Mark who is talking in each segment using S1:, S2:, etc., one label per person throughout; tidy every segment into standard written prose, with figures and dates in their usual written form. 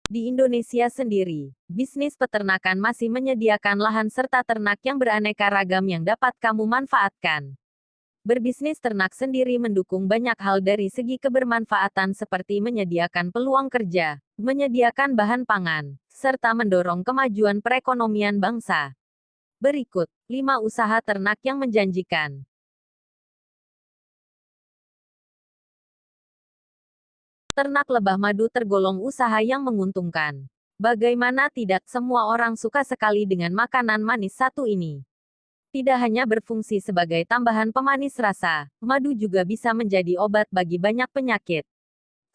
S1: Di Indonesia sendiri, bisnis peternakan masih menyediakan lahan serta ternak yang beraneka ragam yang dapat kamu manfaatkan. Berbisnis ternak sendiri mendukung banyak hal dari segi kebermanfaatan seperti menyediakan peluang kerja, menyediakan bahan pangan, serta mendorong kemajuan perekonomian bangsa. Berikut 5 usaha ternak yang menjanjikan. Ternak lebah madu tergolong usaha yang menguntungkan. Bagaimana tidak, semua orang suka sekali dengan makanan manis satu ini. Tidak hanya berfungsi sebagai tambahan pemanis rasa, madu juga bisa menjadi obat bagi banyak penyakit.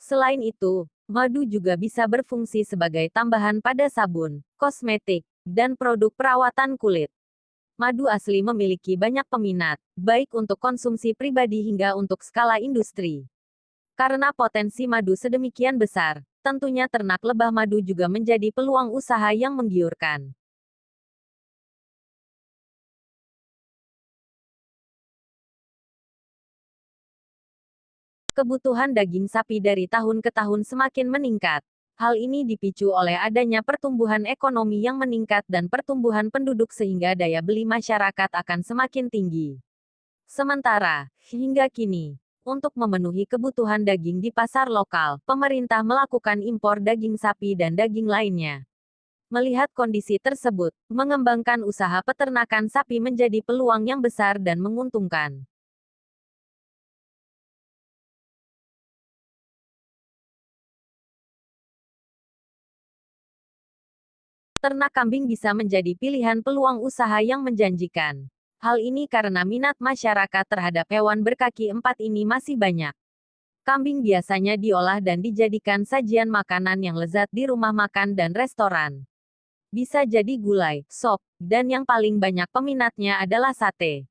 S1: Selain itu, madu juga bisa berfungsi sebagai tambahan pada sabun, kosmetik, dan produk perawatan kulit. Madu asli memiliki banyak peminat, baik untuk konsumsi pribadi hingga untuk skala industri. Karena potensi madu sedemikian besar, tentunya ternak lebah madu juga menjadi peluang usaha yang menggiurkan. Kebutuhan daging sapi dari tahun ke tahun semakin meningkat. Hal ini dipicu oleh adanya pertumbuhan ekonomi yang meningkat dan pertumbuhan penduduk sehingga daya beli masyarakat akan semakin tinggi. Sementara, hingga kini, untuk memenuhi kebutuhan daging di pasar lokal, pemerintah melakukan impor daging sapi dan daging lainnya. Melihat kondisi tersebut, mengembangkan usaha peternakan sapi menjadi peluang yang besar dan menguntungkan. Ternak kambing bisa menjadi pilihan peluang usaha yang menjanjikan. Hal ini karena minat masyarakat terhadap hewan berkaki empat ini masih banyak. Kambing biasanya diolah dan dijadikan sajian makanan yang lezat di rumah makan dan restoran. Bisa jadi gulai, sop, dan yang paling banyak peminatnya adalah sate.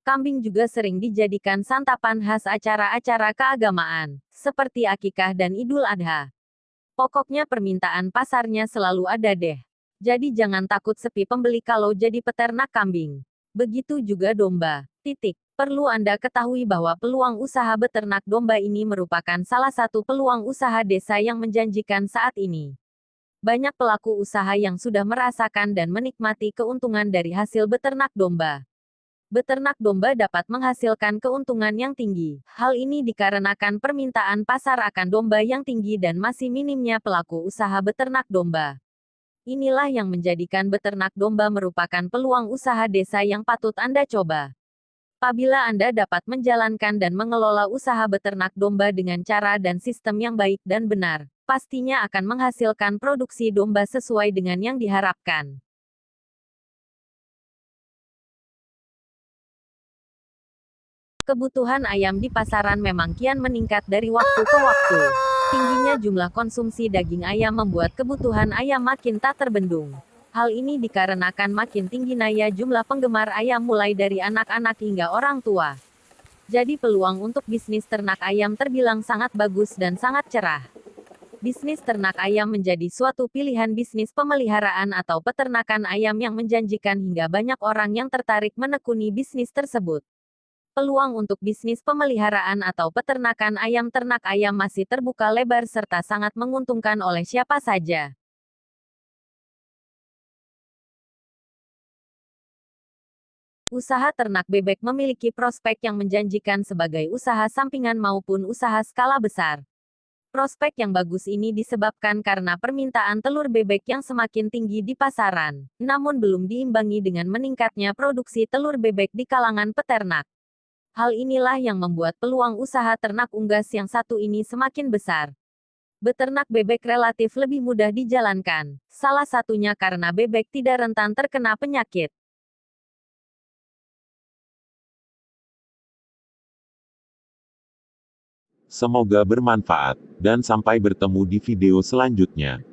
S1: Kambing juga sering dijadikan santapan khas acara-acara keagamaan, seperti akikah dan Idul Adha. Pokoknya permintaan pasarnya selalu ada deh. Jadi jangan takut sepi pembeli kalau jadi peternak kambing. Begitu juga domba. Titik. Perlu Anda ketahui bahwa peluang usaha beternak domba ini merupakan salah satu peluang usaha desa yang menjanjikan saat ini. Banyak pelaku usaha yang sudah merasakan dan menikmati keuntungan dari hasil beternak domba. Beternak domba dapat menghasilkan keuntungan yang tinggi. Hal ini dikarenakan permintaan pasar akan domba yang tinggi dan masih minimnya pelaku usaha beternak domba. Inilah yang menjadikan beternak domba merupakan peluang usaha desa yang patut Anda coba. Apabila Anda dapat menjalankan dan mengelola usaha beternak domba dengan cara dan sistem yang baik dan benar, pastinya akan menghasilkan produksi domba sesuai dengan yang diharapkan. Kebutuhan ayam di pasaran memang kian meningkat dari waktu ke waktu. Tingginya jumlah konsumsi daging ayam membuat kebutuhan ayam makin tak terbendung. Hal ini dikarenakan makin tinggi naya jumlah penggemar ayam mulai dari anak-anak hingga orang tua. Jadi peluang untuk bisnis ternak ayam terbilang sangat bagus dan sangat cerah. Bisnis ternak ayam menjadi suatu pilihan bisnis pemeliharaan atau peternakan ayam yang menjanjikan hingga banyak orang yang tertarik menekuni bisnis tersebut. Peluang untuk bisnis pemeliharaan atau peternakan ayam ternak ayam masih terbuka lebar serta sangat menguntungkan oleh siapa saja. Usaha ternak bebek memiliki prospek yang menjanjikan sebagai usaha sampingan maupun usaha skala besar. Prospek yang bagus ini disebabkan karena permintaan telur bebek yang semakin tinggi di pasaran, namun belum diimbangi dengan meningkatnya produksi telur bebek di kalangan peternak. Hal inilah yang membuat peluang usaha ternak unggas yang satu ini semakin besar. Beternak bebek relatif lebih mudah dijalankan, salah satunya karena bebek tidak rentan terkena penyakit.
S2: Semoga bermanfaat, dan sampai bertemu di video selanjutnya.